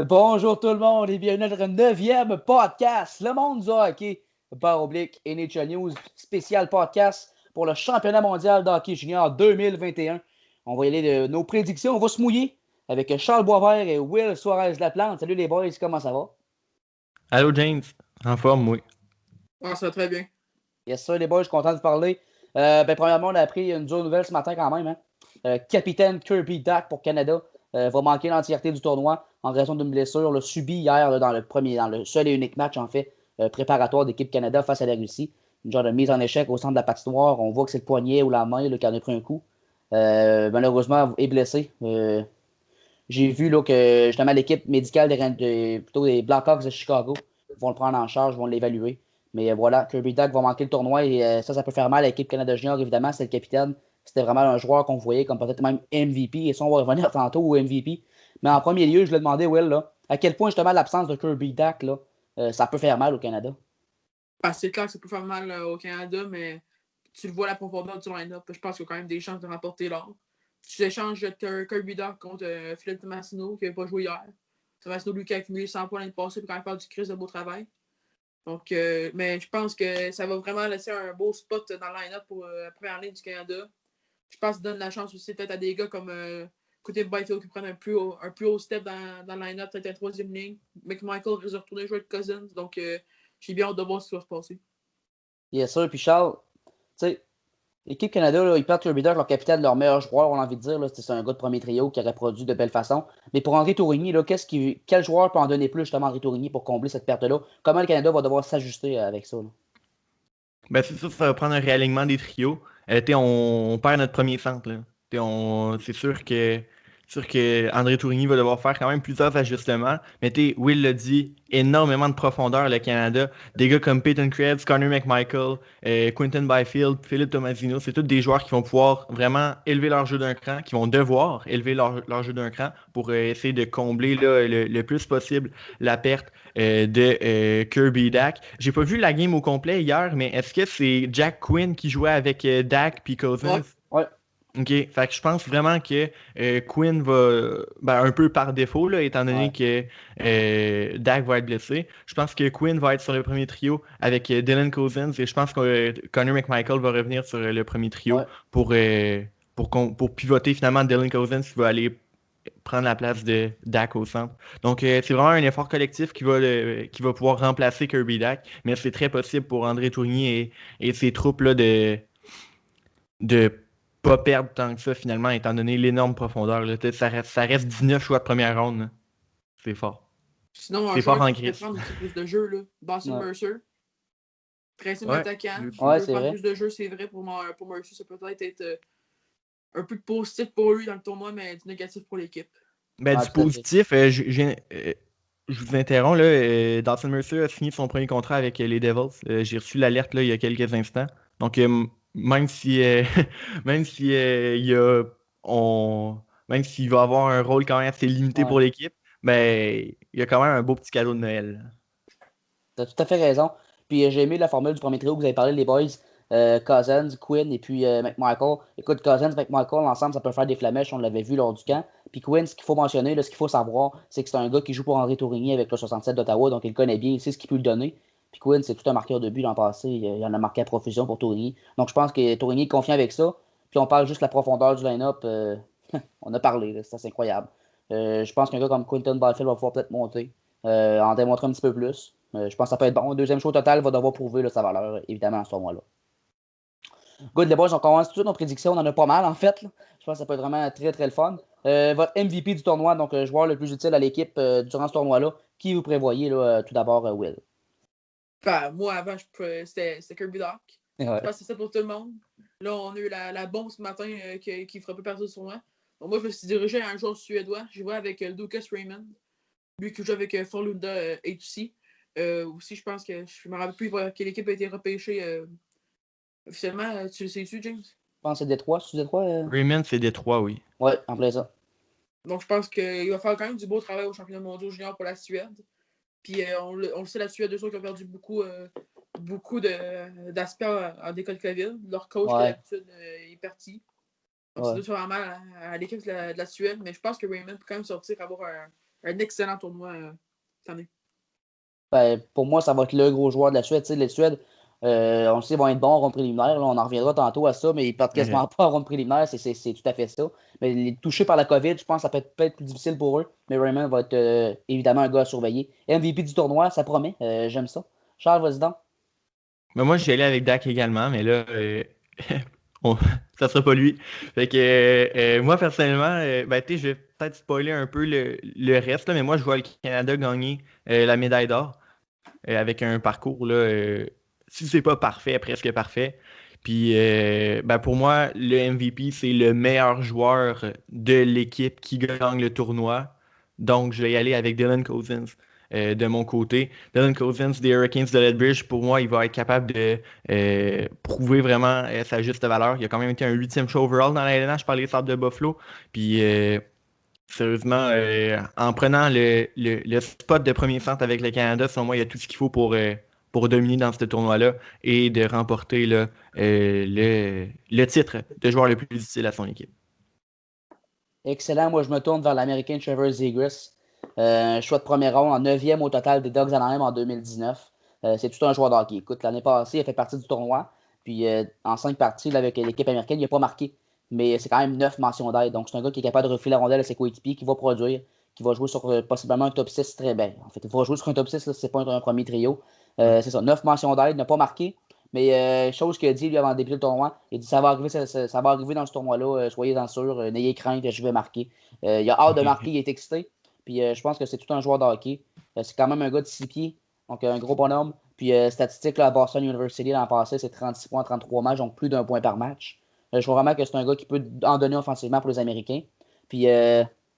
Bonjour tout le monde et bienvenue à notre 9e podcast, Le Monde du hockey, / NHL News, spécial podcast pour le championnat mondial de hockey junior 2021. On va y aller de nos prédictions, on va se mouiller avec Charles Boisvert et Will Suarez-Laplante. Salut les boys, comment ça va? Allô James, en forme, oui. Ah, ça va très bien. Yes, ça les boys, je suis content de parler. Premièrement, on a appris une dure nouvelle ce matin quand même. Capitaine Kirby Dach pour Canada va manquer l'entièreté du tournoi en raison d'une blessure subie hier dans le seul et unique match en fait préparatoire d'équipe Canada face à la Russie. Une genre de mise en échec au centre de la patinoire. On voit que c'est le poignet ou la main qui en a pris un coup. Malheureusement, il est blessé. J'ai vu que justement l'équipe médicale plutôt des Blackhawks de Chicago vont le prendre en charge, vont l'évaluer. Mais voilà, Kirby Dach va manquer le tournoi et ça peut faire mal à l'équipe Canada Junior, évidemment. C'est le capitaine. C'était vraiment un joueur qu'on voyait comme peut-être même MVP. Et ça, on va revenir tantôt au MVP. Mais en premier lieu, je lui ai demandé, Will, là, à quel point justement l'absence de Kirby Dach, ça peut faire mal au Canada. C'est clair que ça peut faire mal au Canada, mais tu le vois la profondeur du line-up. Je pense qu'il y a quand même des chances de remporter l'or. Tu échanges Kirby Dach contre Philippe Tomasino qui n'a pas joué hier. Tomasino, lui, qui a accumulé 100 points l'année passée pour quand même faire du crise de beau travail. Donc, mais je pense que ça va vraiment laisser un beau spot dans le line-up pour la première ligne du Canada. Je pense que ça donne la chance aussi peut-être à des gars comme côté Byfield qui prennent un plus haut step dans le line-up, peut-être la troisième ligne. McMichael risque de retourner jouer avec Cousins. Donc, j'ai bien hâte de voir ce qui va se passer. Yes, sir. Puis Charles, tu sais, l'équipe Canada, là, ils perdent Kirby Dach, leur capitaine, leur meilleur joueur, on a envie de dire. C'est un gars de premier trio qui aurait produit de belle façon. Mais pour André Tourigny, là, quel joueur peut en donner plus justement André Tourigny pour combler cette perte-là? Comment le Canada va devoir s'ajuster avec ça? Là? Ben c'est ça, ça va prendre un réalignement des trios. On perd notre premier centre, là. C'est sûr que André Tourigny va devoir faire quand même plusieurs ajustements. Mais Will l'a dit, énormément de profondeur le Canada. Des gars comme Peyton Krebs, Connor McMichael, Quinton Byfield, Philippe Tomasino, c'est tous des joueurs qui vont pouvoir vraiment élever leur jeu d'un cran, qui vont devoir élever leur jeu d'un cran pour essayer de combler là, le plus possible la perte de Kirby Dach. J'ai pas vu la game au complet hier, mais est-ce que c'est Jack Quinn qui jouait avec Dach puis Cousins? Ouais. OK. Fait que je pense vraiment que Quinn va, un peu par défaut, là, étant donné que Dach va être blessé. Je pense que Quinn va être sur le premier trio avec Dylan Cousins et je pense que Connor McMichael va revenir sur le premier trio pour pivoter finalement Dylan Cousins qui va aller prendre la place de Dach au centre. Donc, c'est vraiment un effort collectif qui va pouvoir remplacer Kirby Dach, mais c'est très possible pour André Tourigny et ses troupes là, de pas perdre tant que ça, finalement, étant donné l'énorme profondeur. Là. Ça reste 19 choix de première ronde. Là. C'est fort. Sinon, c'est un fort joueur en qui peut crise. prendre aussi plus de jeu, là. Boston Mercer. Très attaquant. Qui Ouais, peut prendre plus de jeu, c'est vrai. Pour Mercer, ça peut peut-être être un peu de positif pour lui dans le tournoi, mais du négatif pour l'équipe. Du positif, je vous interromps. Là, Dawson Mercer a signé son premier contrat avec les Devils. J'ai reçu l'alerte là, il y a quelques instants. Donc, même si, même si, même s'il va avoir un rôle quand même assez limité pour l'équipe, il y a quand même un beau petit cadeau de Noël. Tu as tout à fait raison. Puis j'ai aimé la formule du premier trio que vous avez parlé, les boys. Cousins, Quinn et puis McMichael. Écoute, Cousins, McMichael, ensemble, ça peut faire des flamèches, on l'avait vu lors du camp. Puis Quinn, ce qu'il faut mentionner, là, ce qu'il faut savoir, c'est que c'est un gars qui joue pour André Tourigny avec le 67 d'Ottawa, donc il le connaît bien, il sait ce qu'il peut lui donner. Puis Quinn, c'est tout un marqueur de but l'an passé, il en a marqué à profusion pour Tourigny. Donc je pense que Tourigny est confiant avec ça. Puis on parle juste de la profondeur du line-up. On a parlé, là, c'est incroyable. Je pense qu'un gars comme Quinton Byfield va pouvoir peut-être monter, en démontrer un petit peu plus. Je pense que ça peut être bon. Deuxième show total va devoir prouver là, sa valeur, évidemment, à ce tournoi-là. Good, les boys, on commence tout de suite nos prédictions. On en a pas mal, en fait. Là. Je pense que ça peut être vraiment très, très le fun. Votre MVP du tournoi, donc joueur le plus utile à l'équipe durant ce tournoi-là, qui vous prévoyez, là, tout d'abord, Will? Moi, avant, c'était Kirby Dach. Je pense que c'est ça pour tout le monde. Là, on a eu la bombe ce matin qui frappait partout le tournoi. Donc, moi, je me suis dirigé à un joueur suédois. Je vais avec Lucas Raymond. Lui qui joue avec Frölunda HC. Aussi, je pense que je me rappelle plus quelle équipe a été repêchée officiellement. Tu le sais-tu, James? Je pense que c'est Détroit. C'est Détroit? Raymond, c'est Détroit, oui. Ouais, en plein ça. Donc, je pense qu'il va faire quand même du beau travail au championnat mondial junior pour la Suède. Puis, on le sait, la Suède, eux autres, qui ont perdu beaucoup d'aspects en décolle COVID. Leur coach, qui d'habitude, est parti. Donc, ça doit faire mal à l'équipe de la Suède. Mais je pense que Raymond peut quand même sortir, avoir un excellent tournoi cette année. Ben, pour moi, ça va être le gros joueur de la Suède. Tu sais, les Suèdes, on le sait, vont être bons en ronde préliminaire. Là, on en reviendra tantôt à ça, mais ils perdent quasiment pas en ronde préliminaire. C'est tout à fait ça. Mais les touchés par la COVID, je pense que ça peut être plus difficile pour eux. Mais Raymond va être évidemment un gars à surveiller. MVP du tournoi, ça promet. J'aime ça. Charles, vas-y donc. Mais moi, j'y allais avec Dak également, mais là, on- ça sera pas lui. Fait que moi, personnellement, ben, tu sais, je vais peut-être spoiler un peu le reste, là, mais moi, je vois le Canada gagner la médaille d'or avec un parcours, là, si c'est pas parfait, presque parfait. Puis, ben, pour moi, le MVP, c'est le meilleur joueur de l'équipe qui gagne le tournoi. Donc, je vais y aller avec Dylan Cousins de mon côté. Dylan Cousins des Hurricanes de Lethbridge, pour moi, il va être capable de prouver vraiment sa juste valeur. Il a quand même été un 8e choix overall dans la LNH par les Sabres de Buffalo. Puis, sérieusement, en prenant le spot de premier centre avec le Canada, selon moi, il y a tout ce qu'il faut pour dominer dans ce tournoi-là et de remporter là, le titre de joueur le plus utile à son équipe. Excellent. Moi, je me tourne vers l'Américain Trevor Zegras. Choix de première ronde en 9e au total des Ducks Anaheim en 2019. C'est tout un joueur de hockey. Écoute, l'année passée, il a fait partie du tournoi. Puis en 5 parties là, avec l'équipe américaine, il n'a pas marqué. Mais c'est quand même 9 mentions d'aide. Donc c'est un gars qui est capable de refiler la rondelle à ses coéquipiers, qui va produire, qui va jouer sur possiblement un top 6 très bien. En fait, il va jouer sur un top 6, là, c'est pas un premier trio. C'est ça, 9 mentions d'aide, n'a pas marqué. Mais chose qu'il a dit lui avant de débuter le tournoi, il dit ça va arriver, ça va arriver dans ce tournoi-là, soyez-en sûrs, n'ayez crainte, je vais marquer. Il a hâte de marquer, il est excité. Puis je pense que c'est tout un joueur de hockey. C'est quand même un gars de 6 pieds, donc un gros bonhomme. Puis statistique là, à Boston University l'an passé, c'est 36 points en 33 matchs, donc plus d'un point par match. Je vois vraiment que c'est un gars qui peut en donner offensivement pour les Américains. Puis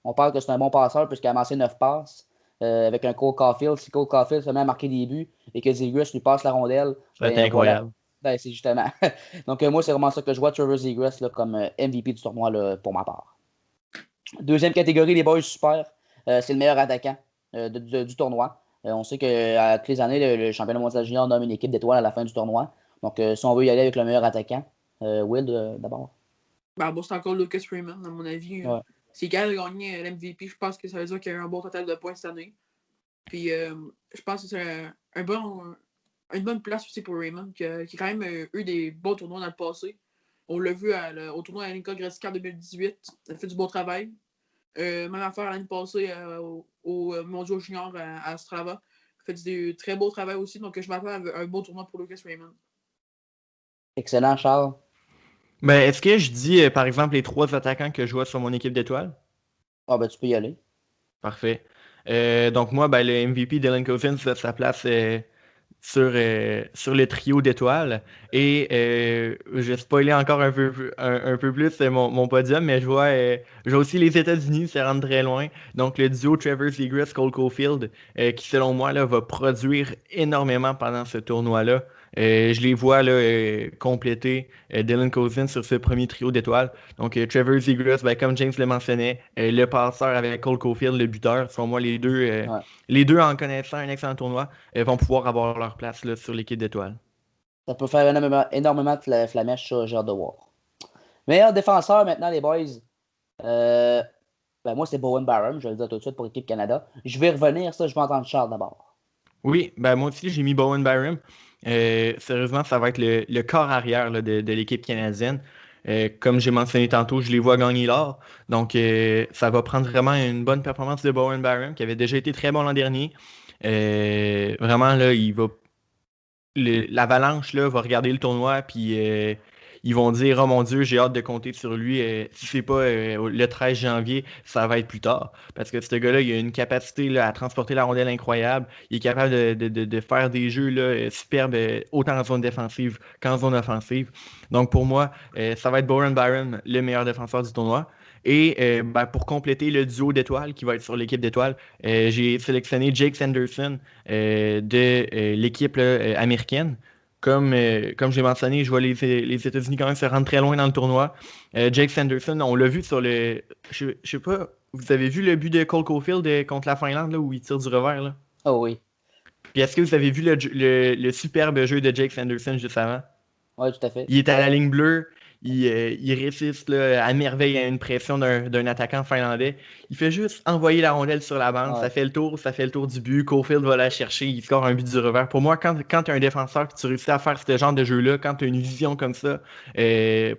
on parle que c'est un bon passeur puisqu'il a amassé 9 passes. Avec un Cole Caulfield, si Cole Caulfield se met à marquer des buts et que Zegras lui passe la rondelle, Ça va être ben voilà. incroyable. Ben, c'est justement. Donc moi, c'est vraiment ça que je vois Trevor Zegras là, comme MVP du tournoi là, pour ma part. Deuxième catégorie, les boys super. C'est le meilleur attaquant du tournoi. On sait qu'à toutes les années, le championnat mondial junior nomme une équipe d'étoiles à la fin du tournoi. Donc si on veut y aller avec le meilleur attaquant, Will d'abord. Ben, bon, c'est encore Lucas Raymond, à mon avis. Ouais. S'il gagne de gagner l'MVP, je pense que ça veut dire qu'il y a eu un bon total de points cette année. Puis je pense que c'est une bonne place aussi pour Raymond, qui a quand même eu des bons tournois dans le passé. On l'a vu au tournoi à Lincoln Gretzky en 2018. Ça fait du bon travail. Même affaire l'année passée au Mondial Junior à Ostrava. Il fait du très beau travail aussi. Donc je m'attends à un beau tournoi pour Lucas Raymond. Excellent, Charles. Ben, est-ce que je dis, par exemple, les 3 attaquants que je vois sur mon équipe d'étoiles? Ah ben tu peux y aller. Parfait. Donc moi, ben, le MVP Dylan Cousins a sa place sur le trio d'étoiles. Et je vais spoiler encore un peu plus mon podium, mais je vois aussi les États-Unis se rendre très loin. Donc le duo Trevor Zegras, Cole Caulfield, qui selon moi là, va produire énormément pendant ce tournoi-là. Je les vois là, compléter Dylan Cousins sur ce premier trio d'étoiles. Donc Trevor Zegras, ben, comme James le mentionnait, le passeur avec Cole Caulfield, le buteur. Selon moi, Ouais. les deux en connaissant un excellent tournoi, vont pouvoir avoir leur place là, sur l'équipe d'étoiles. Ça peut faire énormément de flamèche, ça, j'ai hâte de voir. Meilleur défenseur maintenant, les boys. Euh, ben moi, c'est Bowen Barham, je vais le dire tout de suite pour l'équipe Canada. Je vais revenir, ça, je vais entendre Charles d'abord. Oui, ben moi aussi, j'ai mis Bowen Byram. Sérieusement, ça va être le corps arrière là, de l'équipe canadienne. Comme j'ai mentionné tantôt, je les vois gagner l'or. Donc, ça va prendre vraiment une bonne performance de Bowen Byram, qui avait déjà été très bon l'an dernier. Vraiment, là, l'Avalanche là, va regarder le tournoi, puis ils vont dire oh mon Dieu, j'ai hâte de compter sur lui. Si c'est pas le 13 janvier, ça va être plus tard. Parce que ce gars-là, il a une capacité là, à transporter la rondelle incroyable. Il est capable de faire des jeux là, superbes, autant en zone défensive qu'en zone offensive. Donc pour moi, ça va être Bowen Byram, le meilleur défenseur du tournoi. Et ben, pour compléter le duo d'étoiles qui va être sur l'équipe d'étoiles, j'ai sélectionné Jake Sanderson de l'équipe américaine. Comme j'ai mentionné, je vois les États-Unis quand même se rendre très loin dans le tournoi. Jake Sanderson, on l'a vu sur le. Je sais pas, vous avez vu le but de Cole Caulfield contre la Finlande là, où il tire du revers là? Oh oui. Puis est-ce que vous avez vu le superbe jeu de Jake Sanderson juste avant? Oui, tout à fait. Il est à la ligne bleue, il résiste là, à merveille à une pression d'un attaquant finlandais. Il fait juste envoyer la rondelle sur la bande, Ouais. ça fait le tour du but. Caulfield va la chercher, il score un but du revers. Pour moi, quand tu es un défenseur que tu réussis à faire ce genre de jeu-là, quand tu as une vision comme ça,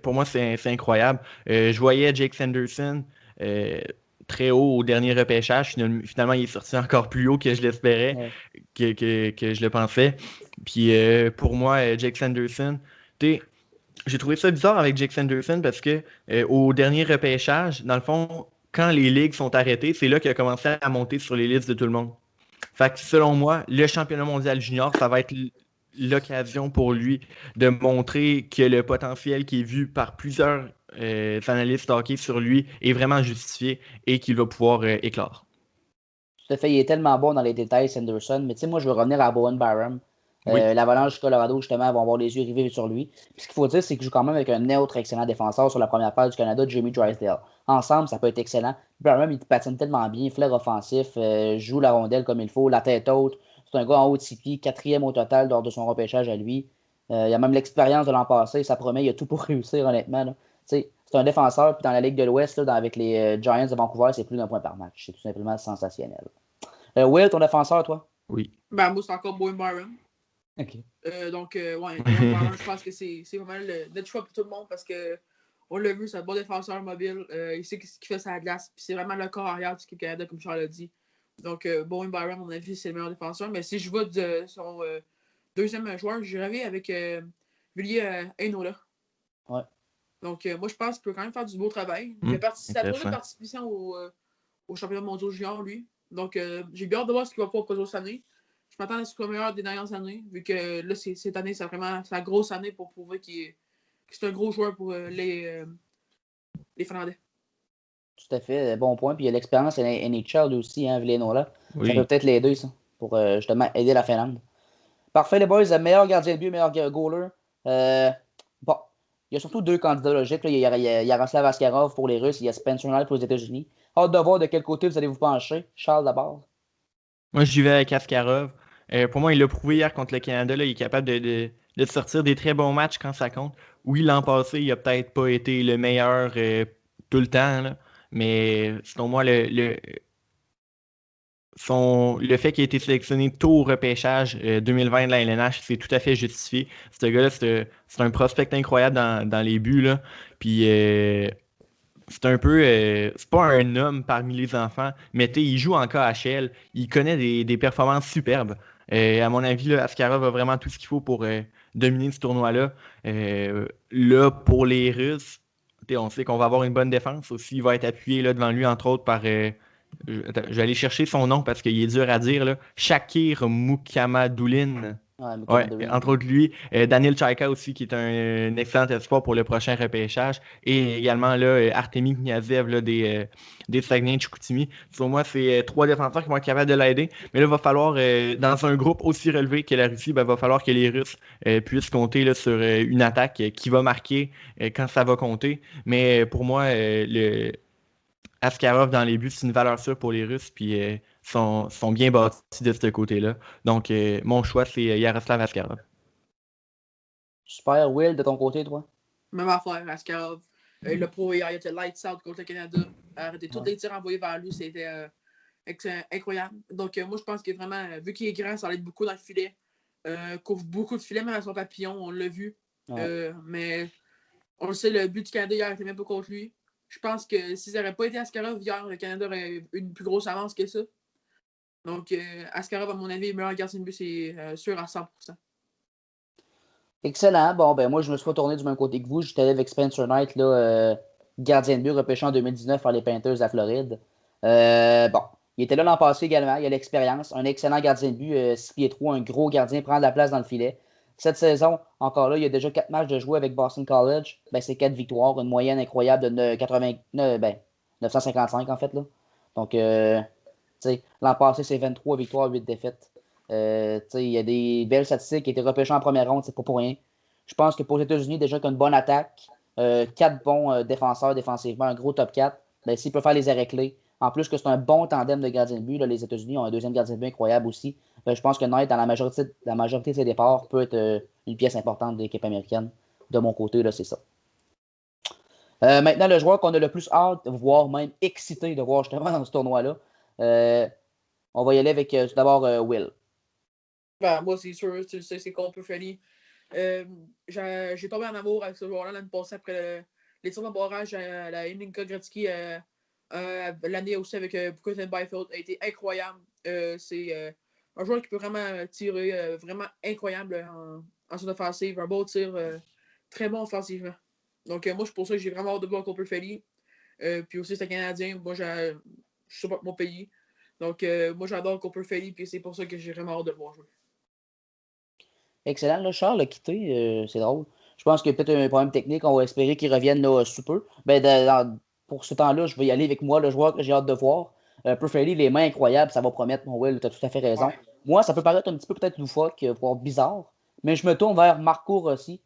pour moi, c'est incroyable. Je voyais Jake Sanderson euh, très haut au dernier repêchage. Finalement, il est sorti encore plus haut que je l'espérais, Ouais. que je le pensais. Puis pour moi, Jake Sanderson, tu sais, j'ai trouvé ça bizarre avec Jake Sanderson parce que au dernier repêchage, dans le fond, quand les ligues sont arrêtées, c'est là qu'il a commencé à monter sur les listes de tout le monde. Fait que selon moi, le championnat mondial junior, ça va être l'occasion pour lui de montrer que le potentiel qui est vu par plusieurs analystes hockey sur lui est vraiment justifié et qu'il va pouvoir éclore. Tout à fait, il est tellement bon dans les détails, Sanderson. Mais tu sais, moi, je veux revenir à Bowen Byram. Oui. L'Avalanche du Colorado, justement, vont avoir les yeux rivés sur lui. Puis ce qu'il faut dire, c'est qu'il joue quand même avec un autre excellent défenseur sur la première paire du Canada, Jamie Drysdale. Ensemble, ça peut être excellent. Byram, il patine tellement bien, flair offensif, joue la rondelle comme il faut, la tête haute. C'est un gars en haut de 6 pieds, quatrième au total lors de son repêchage à lui. Il a même l'expérience de l'an passé, ça promet, il a tout pour réussir, honnêtement. Là. C'est un défenseur, puis dans la Ligue de l'Ouest, avec les Giants de Vancouver, c'est plus d'un point par match. C'est tout simplement sensationnel. Will, ton défenseur, toi? Oui. Ben, moi, c'est encore Bowen Byram. OK. Donc, ouais, Bowen Byram, je pense que c'est vraiment le choix pour tout le monde parce que on l'a vu, c'est un bon défenseur mobile. Il sait ce qu'il fait sur la glace. Puis c'est vraiment le corps arrière du Canada, comme Charles a dit. Donc, Bowen Byram, à mon avis, c'est le meilleur défenseur. Mais si je vois de son deuxième joueur, je reviens avec Villiers Heinola. Ouais. Donc, moi, je pense qu'il peut quand même faire du beau travail. Il a sa troisième participation au championnat mondial junior, lui. Donc, j'ai bien hâte de voir ce qu'il va pouvoir produire cette année. Je m'attends à ce qu'il soit meilleur des dernières années, vu que là, cette année, c'est vraiment la grosse année pour prouver que c'est un gros joueur pour les Finlandais. Tout à fait, bon point. Puis il y a l'expérience NHL aussi, hein, Villénola. Oui. Ça peut peut-être l'aider, ça, pour justement aider la Finlande. Parfait, les boys. Meilleur gardien de but, meilleur goaler. Bon, il y a surtout deux candidats logiques. Là. Il y a Yaroslav Askarov pour les Russes, il y a Spencer Knight pour les États-Unis. Hâte de voir de quel côté vous allez vous pencher. Charles, d'abord. Moi, j'y vais avec Askarov. Pour moi, il l'a prouvé hier contre le Canada. Là, il est capable de sortir des très bons matchs quand ça compte. Oui, l'an passé, il n'a peut-être pas été le meilleur tout le temps. Là, mais selon moi, le fait qu'il ait été sélectionné tôt au repêchage 2020 de la LNH, c'est tout à fait justifié. Ce gars-là, c'est un prospect incroyable dans les buts. Là. Puis c'est un peu. C'est pas un homme parmi les enfants, mais il joue en KHL. Il connaît des performances superbes. À mon avis, là, Askarov a vraiment tout ce qu'il faut pour dominer ce tournoi-là. Là, pour les Russes, on sait qu'on va avoir une bonne défense aussi. Il va être appuyé là, devant lui, entre autres, par. Je vais aller chercher son nom parce qu'il est dur à dire. Là. Shakir Mukhamadoulin. Ouais, entre autres lui. Daniel Chaika aussi, qui est un excellent espoir pour le prochain repêchage. Et également là, Artemi Kniazev là, des Saguenay de Chicoutimi. Pour moi, c'est trois défenseurs qui vont être capables de l'aider. Mais là, il va falloir, dans un groupe aussi relevé que la Russie, il va falloir que les Russes puissent compter là, sur une attaque qui va marquer quand ça va compter. Mais pour moi, le Askarov dans les buts, c'est une valeur sûre pour les Russes. Puis sont bien bâtis de ce côté-là. Donc, mon choix, c'est Yaroslav Askarov. Super. Will, de ton côté, toi? Même affaire, Askarov. Le pro hier, il était lights out contre le Canada. Arrêté tous les tirs envoyés vers lui, c'était incroyable. Donc, moi, je pense que vraiment, vu qu'il est grand, ça l'aide beaucoup dans le filet. Couvre beaucoup de filets, même à son papillon, on l'a vu. Ouais. Mais on le sait, le but du Canada hier était même pas contre lui. Je pense que si ça n'aurait pas été Askarov hier, le Canada aurait eu une plus grosse avance que ça. Donc, Askarov, à mon avis, est meilleur gardien de but, c'est sûr à 100%. Excellent. Bon, ben moi, je me suis pas tourné du même côté que vous. J'étais allé avec Spencer Knight, là, gardien de but repêché en 2019 par les Panthers à Floride. Bon, il était là l'an passé également. Il a l'expérience. Un excellent gardien de but, 6 pieds 3, un gros gardien, prend de la place dans le filet. Cette saison, encore là, il y a déjà 4 matchs de jouer avec Boston College. Ben, c'est 4 victoires, une moyenne incroyable de 955 en fait. Là. Donc, l'an passé, c'est 23 victoires, 8 défaites. Il y a des belles statistiques qui étaient repêchées en première ronde, c'est pas pour rien. Je pense que pour les États-Unis, déjà qu'une bonne attaque, 4 bons défenseurs défensivement, un gros top 4, ben, s'il peut faire les arrêts clés, en plus que c'est un bon tandem de gardiens de but, là, les États-Unis ont un deuxième gardien de but incroyable aussi. Je pense que Knight, dans la majorité de ses départs, peut être une pièce importante de l'équipe américaine. De mon côté, là, c'est ça. Maintenant, le joueur qu'on a le plus hâte, voire même excité de voir justement dans ce tournoi-là, on va y aller avec tout d'abord Will. Ben, moi, c'est sûr, tu le sais, c'est Cole Perfetti. J'ai tombé en amour avec ce joueur-là l'année passée après les tirs de barrage à la Hlinka Gretzky. L'année aussi avec Buchanan Byfield a été incroyable. C'est un joueur qui peut vraiment tirer vraiment incroyable en zone offensive. Un beau tir, très bon offensivement. Donc, moi, c'est pour ça que j'ai vraiment hâte de voir Cole Perfetti. Puis aussi, c'est un Canadien. Moi, je supporte mon pays. Donc, moi, j'adore Cole Perfetti. Puis c'est pour ça que j'ai vraiment hâte de le voir jouer. Excellent, là, Charles a quitté, c'est drôle. Je pense qu'il y a peut-être un problème technique, on va espérer qu'il revienne là, sous peu. Pour ce temps-là, je vais y aller avec moi, le joueur que j'ai hâte de voir. Perfetti, les mains incroyables, ça va promettre, mon Will, tu as tout à fait raison. Ouais. Moi, ça peut paraître un petit peu peut-être loufoque, voire bizarre, mais je me tourne vers Marco Rossi,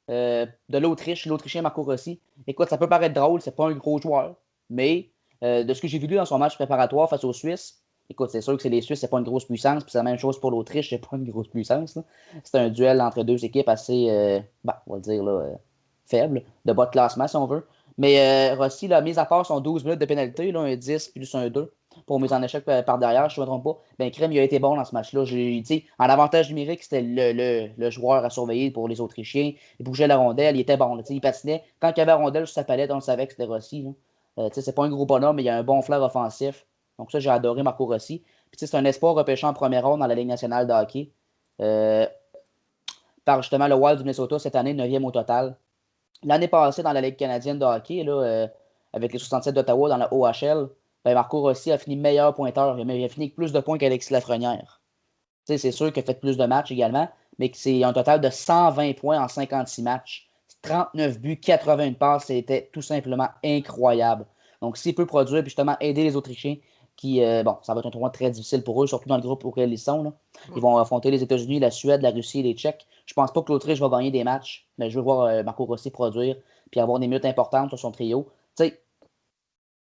de l'Autriche, l'Autrichien Marco Rossi. Écoute, ça peut paraître drôle, c'est pas un gros joueur, mais de ce que j'ai vu lui dans son match préparatoire face aux Suisses, écoute, c'est sûr que c'est les Suisses, c'est pas une grosse puissance, puis c'est la même chose pour l'Autriche, c'est pas une grosse puissance, là. C'est un duel entre deux équipes assez, on va dire, là, faible, de bas de classement, si on veut. Mais Rossi, là, mis à part son 12 minutes de pénalité, là, un 10 plus un 2 pour mise en échec par derrière, je ne me trompe pas, ben Crème, il a été bon dans ce match-là. En avantage numérique, c'était le joueur à surveiller pour les Autrichiens. Il bougeait la rondelle, il était bon. Là, il patinait. Quand il y avait la rondelle sur sa palette, on le savait que c'était Rossi. C'est pas un gros bonhomme, mais il a un bon flair offensif. Donc ça, j'ai adoré Marco Rossi. Puis c'est un espoir repêché en première ronde dans la Ligue nationale de hockey. Par justement le Wild du Minnesota cette année, 9e au total. L'année passée, dans la Ligue canadienne de hockey, là, avec les 67 d'Ottawa dans la OHL, ben Marco Rossi a fini meilleur pointeur. Il a fini avec plus de points qu'Alexis Lafrenière. C'est sûr qu'il a fait plus de matchs également, mais que c'est un total de 120 points en 56 matchs. 39 buts, 81 passes, c'était tout simplement incroyable. Donc, s'il peut produire, puis justement aider les Autrichiens, qui, ça va être un tournoi très difficile pour eux, surtout dans le groupe auquel ils sont. Là. Ils vont affronter les États-Unis, la Suède, la Russie et les Tchèques. Je pense pas que l'Autriche va gagner des matchs, mais je veux voir Marco Rossi produire, puis avoir des minutes importantes sur son trio. Tu sais,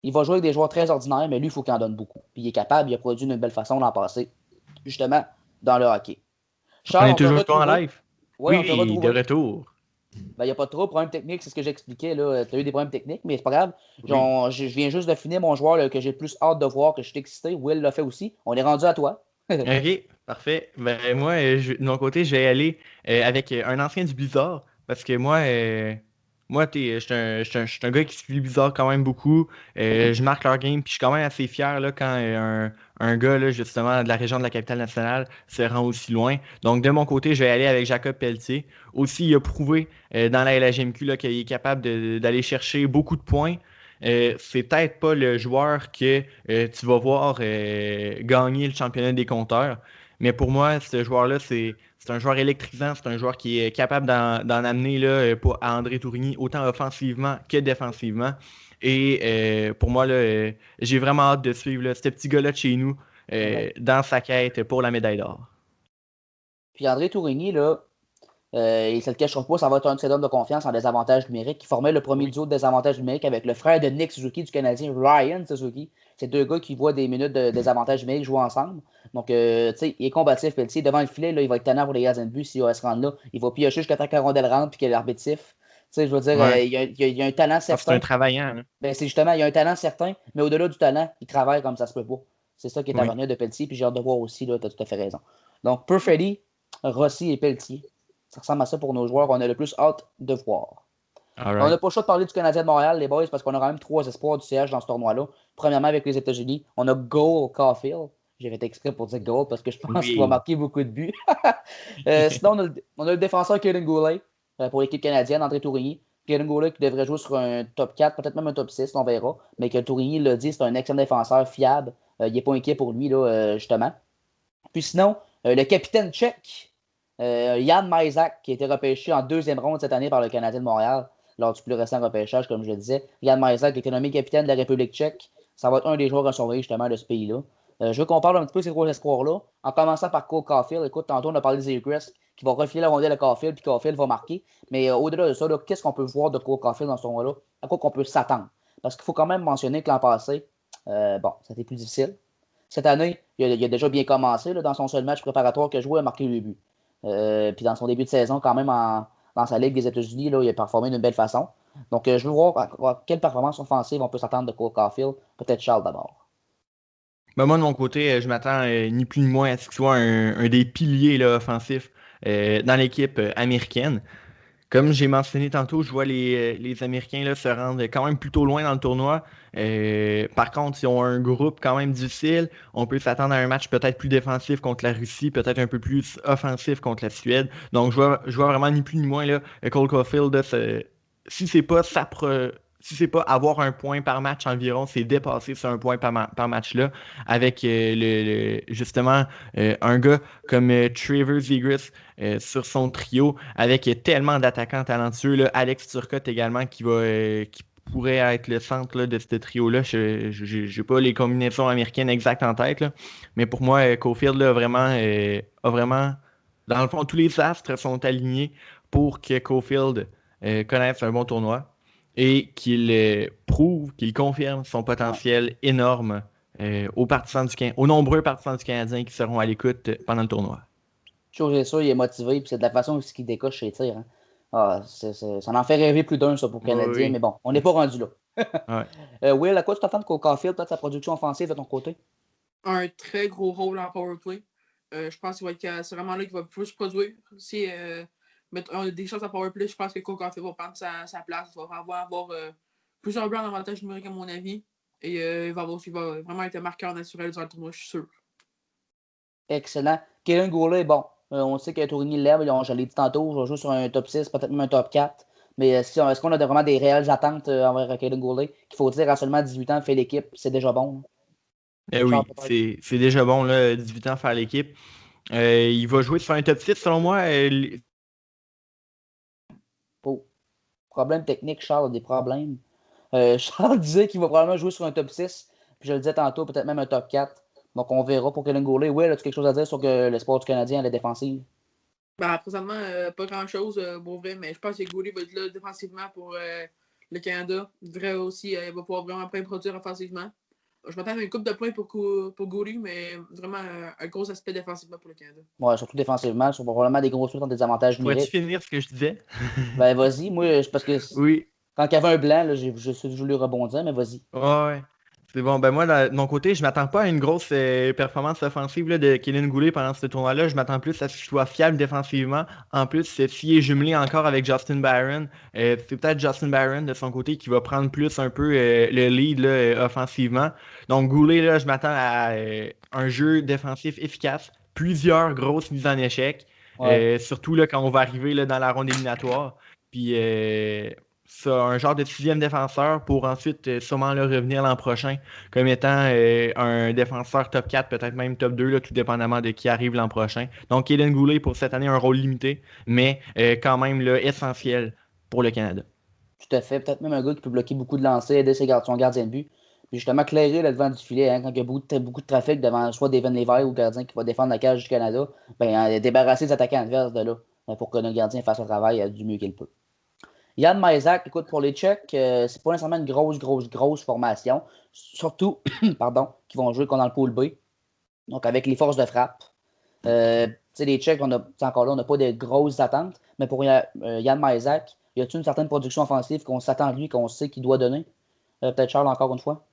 il va jouer avec des joueurs très ordinaires, mais lui, il faut qu'il en donne beaucoup. Puis il est capable, il a produit d'une belle façon l'an passé, justement, dans le hockey. On Charles, est on t'a toujours en retrouvé. live. Oui, on t'a Oui, de retrouvé. retour. Ben, il n'y a pas de trop problème technique, c'est ce que j'expliquais. Tu as eu des problèmes techniques, mais c'est pas grave. Oui. Je viens juste de finir mon joueur là, que j'ai le plus hâte de voir, que je suis excité. Will l'a fait aussi. On est rendu à toi. Ok, parfait. Ben, moi, de mon côté, je vais aller avec un ancien du Blizzard. Parce que moi, je suis un gars qui suit Blizzard quand même beaucoup. Je marque leur game, puis je suis quand même assez fier là, quand un gars, là, justement, de la région de la capitale nationale se rend aussi loin. Donc, de mon côté, je vais aller avec Jacob Pelletier. Aussi, il a prouvé dans la LHMQ là, qu'il est capable d'aller chercher beaucoup de points. C'est peut-être pas le joueur que tu vas voir gagner le championnat des compteurs. Mais pour moi, ce joueur-là, c'est un joueur électrisant. C'est un joueur qui est capable d'en amener là, à André Tourigny, autant offensivement que défensivement. Et pour moi, là, j'ai vraiment hâte de suivre là, ce petit gars-là de chez nous Ouais. dans sa quête pour la médaille d'or. Puis André Tourigny, là, il ne se le cachera pas, ça va être un de ses hommes de confiance en désavantage numérique qui formait le premier Oui. duo de désavantage numérique avec le frère de Nick Suzuki du Canadien, Ryan Suzuki. C'est deux gars qui voient des minutes de désavantage numérique jouer ensemble. Donc, tu sais, il est combatif. Pelletier, devant le filet, là, il va être tannant pour les gardiens de but s'il va se rendre là. Il va piocher jusqu'à temps que la rondelle rentre puis qu'il y a l'arbitre siffle. Tu sais, je veux dire, Ouais. il y a un talent Ah, c'est un certain. travaillant. Là. Ben, c'est justement, il y a un talent certain, mais au-delà du talent, il travaille comme ça se peut pas. C'est ça qui est à Oui. revenir de Pelletier, puis j'ai hâte de voir aussi, là, tu as tout à fait raison. Donc, Perfetti, Rossi et Pelletier. Ça ressemble à ça pour nos joueurs qu'on a le plus hâte de voir. All On n'a right. pas le choix de parler du Canadien de Montréal, les boys, parce qu'on a quand même trois espoirs du CH dans ce tournoi-là. Premièrement, avec les États-Unis, on a Goal Caulfield. J'ai fait exprès pour dire Goal parce que je pense qu'il va Oui. marquer beaucoup de buts. Sinon, on a le défenseur Kaden Goulet pour l'équipe canadienne, André Tourigny. Kaden Goulet qui devrait jouer sur un top 4, peut-être même un top 6, on verra. Mais que Tourigny l'a dit, c'est un excellent défenseur fiable. Il n'est pas inquiet pour lui, là, justement. Puis sinon, le capitaine tchèque, Jan Majak, qui a été repêché en deuxième ronde cette année par le Canadien de Montréal, lors du plus récent repêchage, comme je le disais. Jan Majak qui a été nommé capitaine de la République tchèque. Ça va être un des joueurs à surveiller justement de ce pays-là. Je veux qu'on parle un petit peu de ces gros espoirs-là, en commençant par Cole Caulfield. Écoute, tantôt on a parlé de Zegras qui va refiler la rondelle à Caulfield, puis Caulfield va marquer. Mais au-delà de ça, qu'est-ce qu'on peut voir de Cole Caulfield dans ce tournoi-là? À quoi qu'on peut s'attendre? Parce qu'il faut quand même mentionner que l'an passé, ça a été plus difficile. Cette année, il a déjà bien commencé là, dans son seul match préparatoire qu'il a joué, il a marqué le but. Puis dans son début de saison, quand même dans sa ligue des États-Unis. Là, il a performé d'une belle façon. Donc, je veux voir quelle performance offensive on peut s'attendre de Cole Caulfield. Peut-être Charles d'abord. Ben moi, de mon côté, je m'attends ni plus ni moins à ce qu'il soit un des piliers là, offensifs dans l'équipe américaine. Comme j'ai mentionné tantôt, je vois les Américains là, se rendre quand même plutôt loin dans le tournoi. Par contre, ils ont un groupe quand même difficile. On peut s'attendre à un match peut-être plus défensif contre la Russie, peut-être un peu plus offensif contre la Suède. Donc, je vois vraiment ni plus ni moins là, Cole Caulfield, là, si c'est pas si c'est pas avoir un point par match environ, c'est dépasser ce un point par match là avec justement un gars comme Trevor Zegras sur son trio avec tellement d'attaquants talentueux. Là, Alex Turcotte également qui pourrait être le centre là, de ce trio-là. Je n'ai pas les combinaisons américaines exactes en tête, là, mais pour moi, Caulfield là, a vraiment, dans le fond, tous les astres sont alignés pour que Caulfield connaisse un bon tournoi et qu'il prouve, qu'il confirme son Ouais. potentiel énorme aux nombreux partisans du Canadien qui seront à l'écoute pendant le tournoi. Chose est sûre, il est motivé, puis c'est de la façon qu'il décoche ses tirs. Hein. Ça en fait rêver plus d'un, ça, pour le Canadien, mais Oui. bon, on n'est pas rendu là. Ouais. Will, à quoi tu t'attends de Cole Caulfield, peut-être sa production offensive de ton côté? Un très gros rôle en powerplay. Je pense que c'est vraiment là qu'il va plus produire. Si on a des chances à powerplay, je pense que Cole Caulfield va prendre sa place. Il va avoir plusieurs buts en avantage numérique, à mon avis. Et il va vraiment être marqueur naturel durant le tournoi, je suis sûr. Excellent. Kellen Goulet, bon, on sait que Tourigny lève, je l'ai dit tantôt, je vais jouer sur un top 6, peut-être même un top 4. Mais est-ce qu'on a vraiment des réelles attentes envers Kellen Goulet? Qu'il faut dire, à seulement 18 ans, fait l'équipe, c'est déjà bon. Charles, Oui, peut-être. c'est déjà bon, là, 18 ans, faire l'équipe. Il va jouer sur un top 6, selon moi. Oh, problème technique, Charles a des problèmes. Charles disait qu'il va probablement jouer sur un top 6. Puis je le disais tantôt, peut-être même un top 4. Donc on verra pour Kellen Goulet. Will, as-tu quelque chose à dire sur le sport du Canadien à la défensive? Présentement, pas grand-chose pour vrai, mais je pense que Goulet va être là défensivement pour le Canada. Il devrait aussi, il va pouvoir vraiment bien produire offensivement. Je m'attends à une coupe de points pour Goulet, mais vraiment un gros aspect défensivement pour le Canada. Ouais, surtout défensivement, sur probablement des grosses en désavantages Pourrais-tu numériques. finir ce que je disais? Ben vas-y, moi, c'est parce que Oui. quand il y avait un blanc, là, je suis voulu rebondir, mais vas-y. Ouais. C'est bon. Ben moi, de mon côté, je m'attends pas à une grosse performance offensive là, de Kylian Goulet pendant ce tournoi-là. Je m'attends plus à ce qu'il soit fiable défensivement. En plus, s'il est jumelé encore avec Justin Barron, c'est peut-être Justin Barron de son côté qui va prendre plus un peu le lead là, offensivement. Donc Goulet, là, je m'attends à un jeu défensif efficace, plusieurs grosses mises en échec, Ouais. surtout là, quand on va arriver là, dans la ronde éliminatoire. Puis ça, un genre de sixième défenseur pour ensuite sûrement le revenir l'an prochain comme étant un défenseur top 4, peut-être même top 2, là, tout dépendamment de qui arrive l'an prochain. Donc, Kaden Goulet pour cette année, un rôle limité, mais quand même là, essentiel pour le Canada. Tout à fait. Peut-être même un gars qui peut bloquer beaucoup de lancers, aider son gardien de but. Puis justement, clairer le devant du filet, hein, quand il y a beaucoup de trafic devant soit Devon Levi ou le gardien qui va défendre la cage du Canada, ben, débarrasser les attaquants adverses de là, pour que notre gardien fasse le travail du mieux qu'il peut. Yann Maisak, écoute, pour les Tchèques, c'est pas nécessairement une grosse formation. Surtout, pardon, qui vont jouer comme dans le pool B. Donc, avec les forces de frappe. Les Tchèques, encore là, on n'a pas de grosses attentes. Mais pour Yann Maisak, y a-t-il une certaine production offensive qu'on s'attend de lui, qu'on sait qu'il doit donner? Peut-être Charles, encore une fois.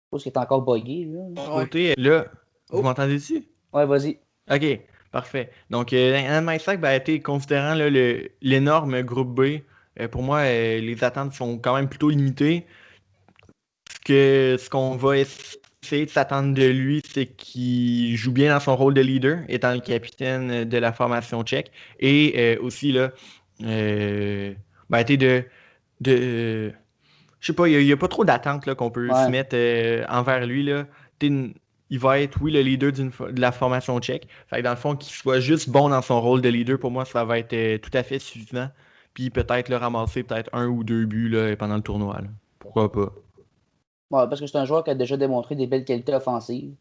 Je pense qu'il est encore buggé, là. Ouais. Côté, là, vous Oh, m'entendez-tu? Ouais, vas-y. OK, parfait. Donc, Anne Mysack a été considérant là, l'énorme groupe B. Pour moi, les attentes sont quand même plutôt limitées. Ce qu'on va essayer de s'attendre de lui, c'est qu'il joue bien dans son rôle de leader, étant le capitaine de la formation tchèque. Et aussi, là, été de je sais pas, il y a pas trop d'attentes là, qu'on peut se Ouais. mettre envers lui. Là. Il va être, oui, le leader de la formation tchèque. Fait que dans le fond, qu'il soit juste bon dans son rôle de leader, pour moi, ça va être tout à fait suffisant. Puis peut-être le ramasser peut-être un ou deux buts là, pendant le tournoi. Là. Pourquoi pas? Ouais, parce que c'est un joueur qui a déjà démontré des belles qualités offensives.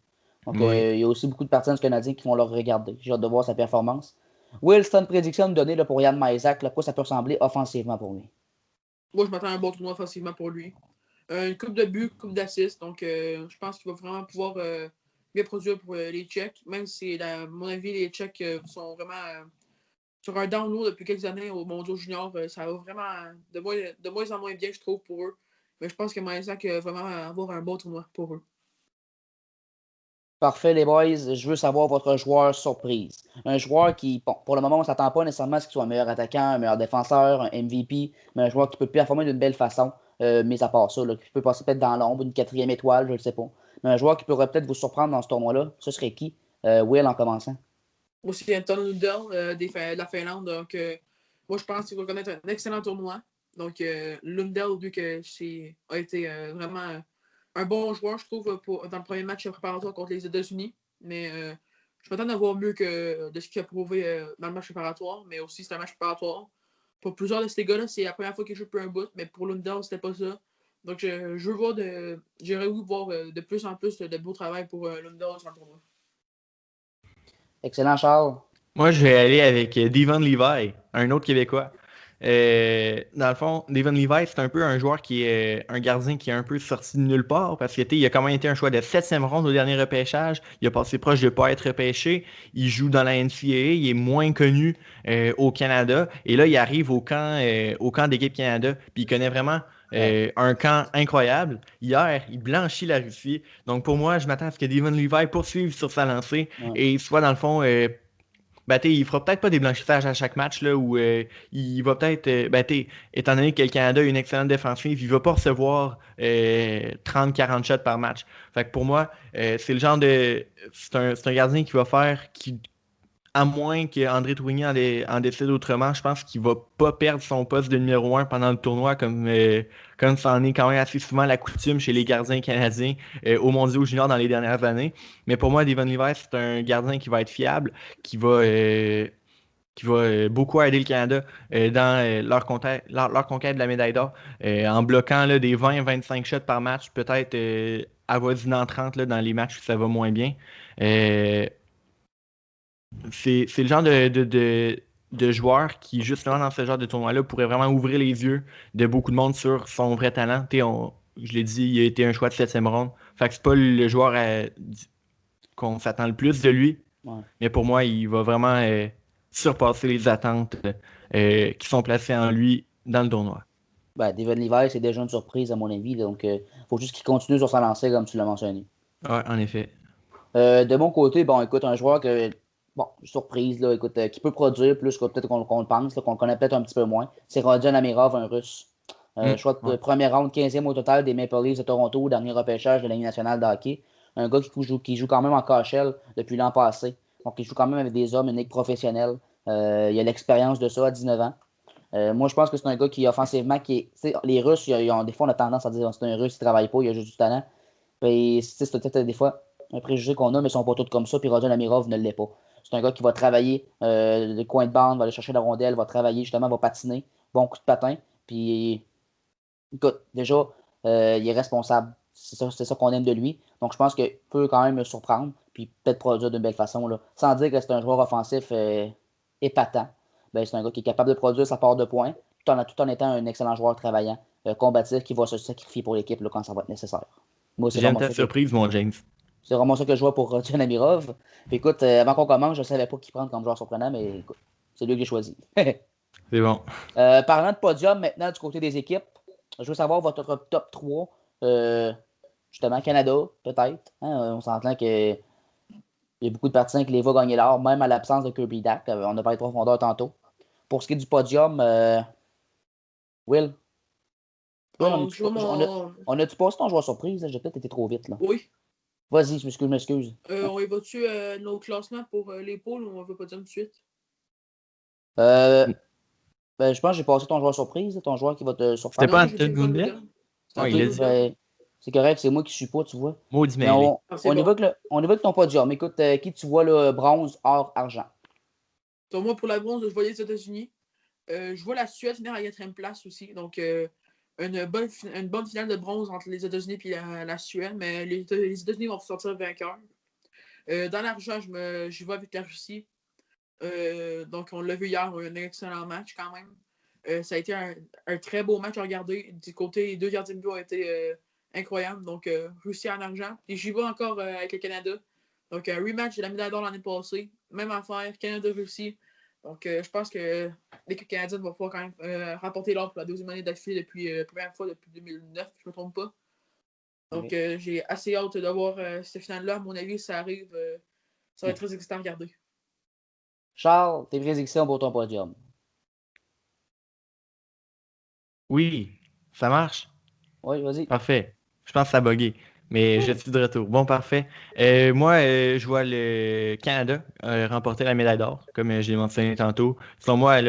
Donc, Oui. il y a aussi beaucoup de partisans du Canadien qui vont le regarder. J'ai hâte de voir sa performance. Will, c'est une prédiction à me donner là, pour Yann Maisak, à quoi ça peut ressembler offensivement pour lui? moi, je m'attends à un bon tournoi offensivement pour lui. Une coupe de buts, une coupe d'assists. Donc, je pense qu'il va vraiment pouvoir bien produire pour les Tchèques. Même si, à mon avis, les Tchèques sont vraiment sur un down low depuis quelques années au Mondiaux Junior. Ça va vraiment de moins en moins bien, je trouve, pour eux. Mais je pense que Meisac va vraiment avoir un bon tournoi pour eux. Parfait, les boys. Je veux savoir votre joueur surprise. Un joueur qui, bon, pour le moment, on ne s'attend pas nécessairement à ce qu'il soit un meilleur attaquant, un meilleur défenseur, un MVP, mais un joueur qui peut performer d'une belle façon, mis à part ça, là, qui peut passer peut-être dans l'ombre, une 4e étoile, je ne sais pas. Mais un joueur qui pourrait peut-être vous surprendre dans ce tournoi-là, ce serait qui? Will en commençant. Aussi, Anton Lundell de la Finlande. Donc, moi, je pense qu'il va connaître un excellent tournoi. Donc, Lundell, vu que a été vraiment un bon joueur, je trouve, dans le premier match préparatoire contre les États-Unis. Mais je m'attends à voir mieux que de ce qu'il a prouvé dans le match préparatoire. Mais aussi, c'est un match préparatoire. Pour plusieurs de ces gars-là, c'est la première fois qu'ils jouent pour un bout. Mais pour Lundell, c'était pas ça. Donc, j'aurais voulu voir de plus en plus de beau travail pour Lundell sur le tournoi. Excellent, Charles. Moi, je vais aller avec Devon Levi, un autre Québécois. Dans le fond, Devon Levi, c'est un peu un joueur qui est un gardien qui est un peu sorti de nulle part parce qu'il a quand même été un choix de 7e ronde au dernier repêchage. Il a passé proche de ne pas être repêché. Il joue dans la NCAA. Il est moins connu au Canada. Et là, il arrive au camp d'équipe Canada. Puis il connaît vraiment un camp incroyable. Hier, il blanchit la Russie. Donc pour moi, je m'attends à ce que Devon Levi poursuive sur sa lancée et soit dans le fond. Il fera peut-être pas des blanchissages à chaque match là, où il va peut-être, étant donné que le Canada a une excellente défensive, il va pas recevoir 30-40 shots par match. Fait que pour moi, c'est le genre de. C'est un gardien qui va faire, à moins qu'André Tourigny en décide autrement, je pense qu'il va pas perdre son poste de numéro 1 pendant le tournoi comme ça en est quand même assez souvent la coutume chez les gardiens canadiens au Mondiaux Junior dans les dernières années. Mais pour moi, Devon Levi, c'est un gardien qui va être fiable, qui va beaucoup aider le Canada dans leur conquête de la médaille d'or en bloquant là, des 20-25 shots par match, peut-être avoisinant 30 là, dans les matchs où ça va moins bien. C'est le genre de joueur qui, justement, dans ce genre de tournoi-là, pourrait vraiment ouvrir les yeux de beaucoup de monde sur son vrai talent. Je l'ai dit, il a été un choix de 7e ronde. Fait que c'est pas le joueur qu'on s'attend le plus de lui. Ouais. Mais pour moi, il va vraiment surpasser les attentes qui sont placées en lui dans le tournoi. Devon Levi, c'est déjà une surprise, à mon avis. Donc, il faut juste qu'il continue sur sa lancée, comme tu l'as mentionné. Ouais, en effet. De mon côté, bon, écoute, un joueur que, bon, surprise, là, écoute, qui peut produire plus que peut-être qu'on le pense, qu'on le connaît peut-être un petit peu moins, c'est Rodion Amirov, un Russe. Choix de première ronde, 15e au total des Maple Leafs de Toronto, au dernier repêchage de la Ligue nationale de hockey. Un gars qui joue quand même en KHL depuis l'an passé. Donc, il joue quand même avec des hommes, une ligue professionnelle. Il a l'expérience de ça à 19 ans. Moi, je pense que c'est un gars qui, offensivement, les Russes, des fois, on a tendance à dire c'est un Russe, il travaille pas, il a juste du talent. Puis, c'est peut-être des fois un préjugé qu'on a, mais ils sont pas tous comme ça. Puis Rodion Amirov ne l'est pas. C'est un gars qui va travailler le coin de bande, va aller chercher la rondelle, va travailler, justement, va patiner. Bon coup de patin. Puis, écoute, déjà, il est responsable. C'est ça qu'on aime de lui. Donc, je pense qu'il peut quand même me surprendre. Puis, peut-être produire d'une belle façon. Là. Sans dire que c'est un joueur offensif épatant. C'est un gars qui est capable de produire sa part de points, tout en étant un excellent joueur travaillant, combatif, qui va se sacrifier pour l'équipe quand ça va être nécessaire. Moi, c'est J'aime vraiment ta ça surprise, mon James. c'est vraiment ça que je vois pour Rodion Amirov. Puis écoute, avant qu'on commence, je ne savais pas qui prendre comme joueur surprenant, mais écoute, c'est lui que j'ai choisi. C'est bon. Parlant de podium, maintenant, du côté des équipes, je veux savoir votre top 3. Justement, Canada, peut-être. Hein, on s'entend qu'il y a beaucoup de partisans qui les voient gagner l'or, même à l'absence de Kirby Dack. On a parlé de profondeur tantôt. Pour ce qui est du podium, Will, on a-tu passé ton joueur surprise? J'ai peut-être été trop vite. Là. Oui. Vas-y, je m'excuse. On évoque-tu nos classements pour les pôles ou on va pas dire tout de suite? Je pense que j'ai passé ton joueur surprise, ton joueur qui va te surprendre. C'était pas Anton Lundell? Ouais, il a dit. C'est correct, c'est moi qui suis pas, tu vois. Maudit Mais mêlé. on évoque ton podium. Écoute, qui tu vois là, bronze, or, argent? Donc, moi, pour la bronze, je vois les États-Unis. Je vois la Suède finir à la 4e place aussi. Donc, une bonne finale de bronze entre les États-Unis et la Suède. Mais les États-Unis vont sortir vainqueurs. Dans l'argent, je vais avec la Russie. Donc, on l'a vu hier, un excellent match quand même. Ça a été un très beau match à regarder. Du côté, les deux gardiens de but ont été incroyables. Donc, Russie en argent. Et j'y vais encore avec le Canada. Donc, un rematch de la médaille d'or l'année passée. Même affaire, Canada-Russie. Donc, je pense que l'équipe canadienne va pouvoir quand même remporter l'or pour la deuxième année d'affilée depuis la première fois depuis 2009, je ne me trompe pas. Donc, j'ai assez hâte de voir cette finale-là. À mon avis, ça arrive. Ça va être très excitant à regarder. Charles, tes prédictions pour ton podium. Oui, ça marche. Oui, vas-y. Parfait. Je pense que ça a bugué. Mais je suis de retour. Bon, parfait. Moi, je vois le Canada remporter la médaille d'or, comme je l'ai mentionné tantôt. Selon moi,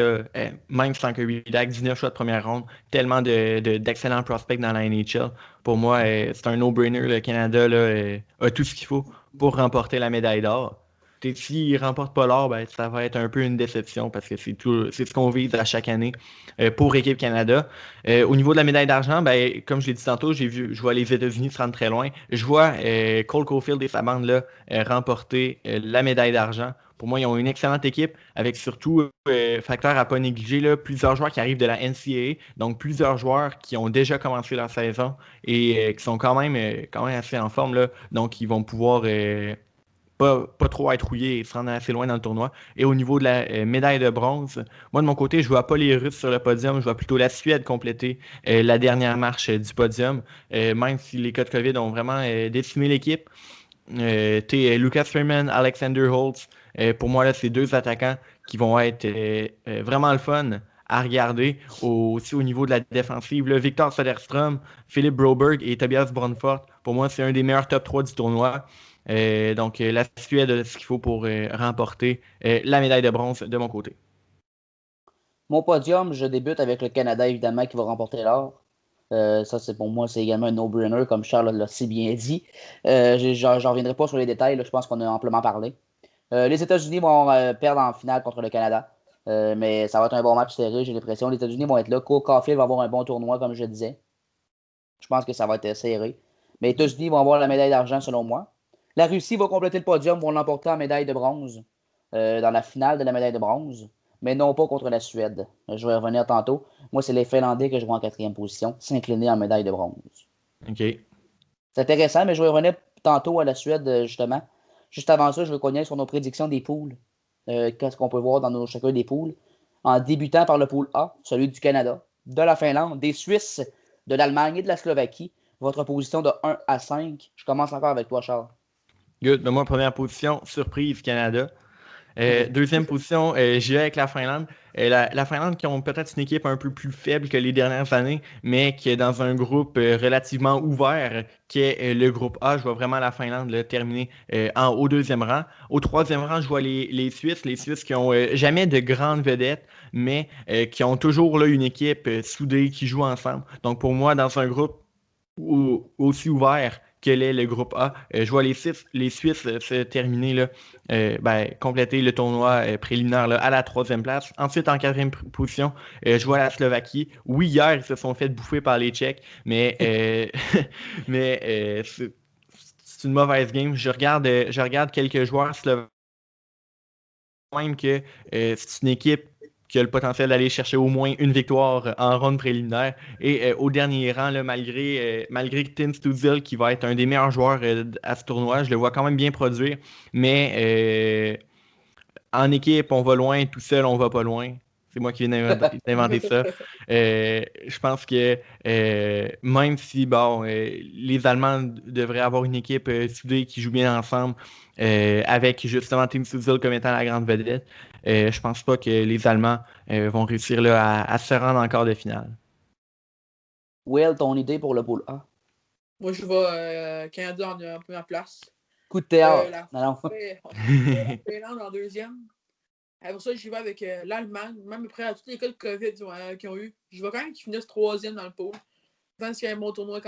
même sans que Hudak, 19 choix de première ronde, tellement d'excellents prospects dans la NHL. Pour moi, c'est un no-brainer. Le Canada là, a tout ce qu'il faut pour remporter la médaille d'or. S'il ne remporte pas l'or, ben, ça va être un peu une déception parce que c'est ce qu'on vise à chaque année pour Équipe Canada. Au niveau de la médaille d'argent, ben, comme je l'ai dit tantôt, je vois les États-Unis se rendre très loin. Je vois Cole Caulfield et sa bande là, remporter la médaille d'argent. Pour moi, ils ont une excellente équipe avec surtout, facteur à ne pas négliger, là, plusieurs joueurs qui arrivent de la NCAA, donc plusieurs joueurs qui ont déjà commencé leur saison et qui sont quand même assez en forme. Là, donc, ils vont pouvoir pas trop être rouillé et se rendre assez loin dans le tournoi. Et au niveau de la médaille de bronze, moi de mon côté, je vois pas les Russes sur le podium, je vois plutôt la Suède compléter la dernière marche du podium, même si les cas de COVID ont vraiment décimé l'équipe. Lucas Freeman, Alexander Holtz, pour moi, là, c'est deux attaquants qui vont être vraiment le fun à regarder. Aussi au niveau de la défensive, là, Victor Soderstrom, Philippe Broberg et Tobias Brunfort, pour moi, c'est un des meilleurs top 3 du tournoi. Donc, la Suède a ce qu'il faut pour remporter la médaille de bronze de mon côté. Mon podium, je débute avec le Canada, évidemment, qui va remporter l'or. Ça, c'est pour moi, c'est également un no-brainer, comme Charles l'a si bien dit. J'en reviendrai pas sur les détails, là, je pense qu'on a amplement parlé. Les États-Unis vont perdre en finale contre le Canada, mais ça va être un bon match serré, j'ai l'impression. Les États-Unis vont être là. Cole Caulfield va avoir un bon tournoi, comme je disais. Je pense que ça va être serré. Mais les États-Unis vont avoir la médaille d'argent, selon moi. La Russie va compléter le podium, vont l'emporter en médaille de bronze dans la finale de la médaille de bronze, mais non pas contre la Suède. Je vais y revenir tantôt. Moi, c'est les Finlandais que je vois en quatrième position, s'incliner en médaille de bronze. OK. C'est intéressant, mais je vais revenir tantôt à la Suède, justement. Juste avant ça, je veux qu'on y aille sur nos prédictions des poules. Qu'est-ce qu'on peut voir dans chacun des poules. En débutant par le pool A, celui du Canada, de la Finlande, des Suisses, de l'Allemagne et de la Slovaquie. Votre position de 1 à 5. Je commence encore avec toi, Charles. Good. Ben, moi, première position, surprise, Canada. Deuxième position, j'y vais avec la Finlande. La Finlande qui ont peut-être une équipe un peu plus faible que les dernières années, mais qui est dans un groupe relativement ouvert, qui est le groupe A. Je vois vraiment la Finlande là, terminer au deuxième rang. Au troisième rang, je vois les Suisses qui ont jamais de grandes vedettes, mais qui ont toujours là, une équipe soudée qui joue ensemble. Donc pour moi, dans un groupe aussi ouvert que l'est le groupe A. Je vois les Suisses se terminer, là, compléter le tournoi préliminaire là, à la troisième place. Ensuite, en quatrième position, je vois la Slovaquie. Oui, hier, ils se sont fait bouffer par les Tchèques, mais, c'est une mauvaise game. Je regarde quelques joueurs slovaques, même que c'est une équipe qui a le potentiel d'aller chercher au moins une victoire en ronde préliminaire. Et au dernier rang, là, malgré Tim Stützle, qui va être un des meilleurs joueurs à ce tournoi, je le vois quand même bien produire. Mais en équipe, on va loin, tout seul, on va pas loin. C'est moi qui viens d'inventer ça. Je pense que même si bon, les Allemands devraient avoir une équipe soudée qui joue bien ensemble, avec justement Tim Stützle comme étant la grande vedette, je pense pas que les Allemands vont réussir là, à se rendre en quart de finale. Will, ton idée pour le pool A? Moi, je vais Canada en première place. Coup de théâtre. La Non, non. Finlande en deuxième. Après ça, j'y vais avec l'Allemagne, même après à tous les cas de COVID qu'ils ont eu. Je vais quand même qu'ils finissent troisième dans le pool. Je pense qu'il y a un bon tournoi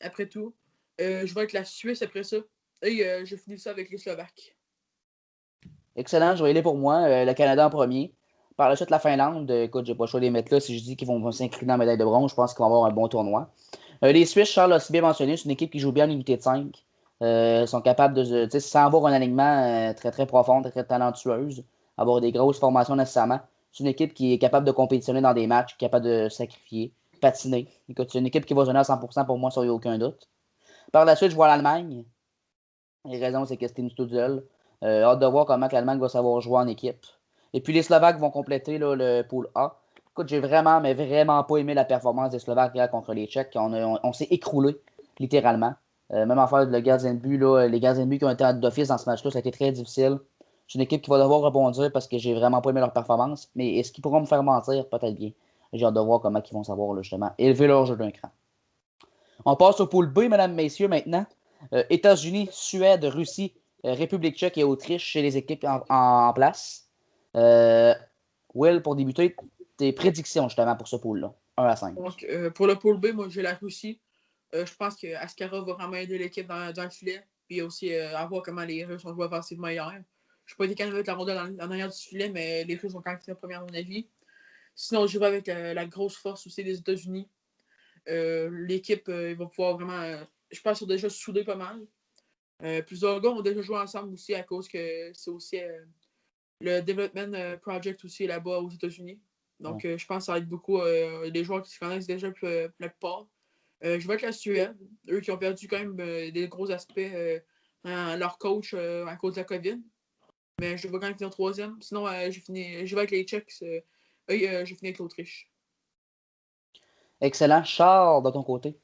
après tout. Je vais avec la Suisse après ça. Et je finis ça avec les Slovaques. Excellent, je vais y aller pour moi. Le Canada en premier. Par la suite, la Finlande. Écoute, j'ai pas le choix de les mettre là. Si je dis qu'ils vont s'incliner en médaille de bronze, je pense qu'ils vont avoir un bon tournoi. Les Suisses, Charles l'a si bien mentionné, c'est une équipe qui joue bien en unité de 5. Sont capables de, sans avoir un alignement très très profond, très, très talentueuse, avoir des grosses formations nécessairement. C'est une équipe qui est capable de compétitionner dans des matchs, capable de sacrifier, patiner. Écoute, c'est une équipe qui va donner à 100% pour moi, ça, il n'y a aucun doute. Par la suite, je vois l'Allemagne. Les raisons, c'est que Steven Stützle. Hâte de voir comment l'Allemagne va savoir jouer en équipe. Et puis les Slovaques vont compléter là, le pool A. Écoute, j'ai vraiment, mais vraiment pas aimé la performance des Slovaques hier contre les Tchèques. On s'est écroulé, littéralement. Même affaire le gardien de but, là, les gardiens de but qui ont été d'office dans ce match-là, ça a été très difficile. C'est une équipe qui va devoir rebondir parce que j'ai vraiment pas aimé leur performance. Mais est-ce qu'ils pourront me faire mentir? Peut-être bien. J'ai hâte de voir comment ils vont savoir, là, justement, élever leur jeu d'un cran. On passe au pool B, mesdames, messieurs, maintenant. États-Unis, Suède, Russie, République tchèque et Autriche chez les équipes en place. Will, pour débuter, tes prédictions, justement, pour ce pool-là. 1 à 5. Donc, pour le pool B, moi, j'ai la Russie. Je pense qu'Askarov va vraiment aider l'équipe dans le filet. Puis aussi, à voir comment les Russes ont joué offensivement hier. Je n'ai pas été capable de mettre la rondelle en arrière du filet, mais les Russes ont quand même fait la première, à mon avis. Sinon, je vais avec la grosse force aussi des États-Unis. L'équipe va pouvoir vraiment. Je pense qu'ils sont déjà soudés pas mal. Plusieurs gars ont déjà joué ensemble aussi à cause que c'est aussi le Development Project aussi là-bas aux États-Unis. Donc, je pense que ça va être beaucoup des joueurs qui se connaissent déjà la plupart. Je vais avec la Suède. Eux qui ont perdu quand même des gros aspects leur coach à cause de la COVID. Mais je vais quand même finir troisième. Sinon, je vais avec les Tchèques. Je finis avec l'Autriche. Excellent. Charles, de ton côté.